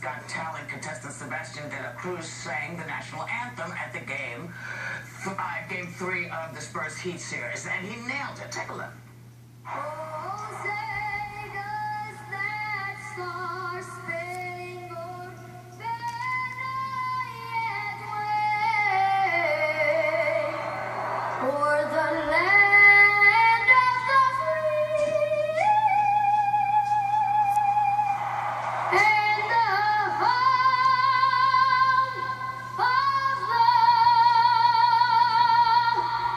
Got Talent contestant Sebastian de la Cruz sang the national anthem at the game 3 of the Spurs Heat series, and he nailed it. Take a look. Oh, say does that star-spangled banner yet wave o'er the land of the free and the home of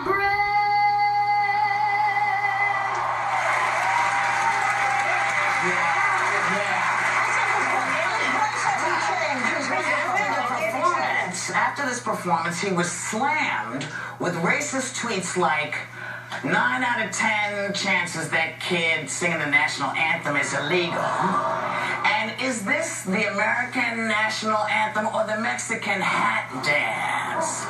the brave? After this performance, he was slammed with racist tweets like 9 out of 10 chances that kid singing the national anthem is illegal. And is this the American national anthem or the Mexican hat dance?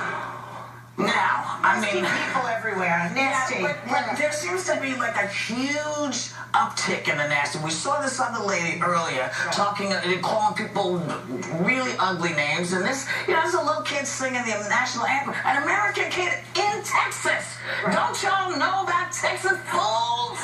Now, I mean, people everywhere. Nasty. but there seems to be like a huge uptick in the nasty. We saw this other lady earlier talking, calling people really ugly names, and this, there's a little kid singing the national anthem, an American kid in Texas. Don't y'all know about Texas fools?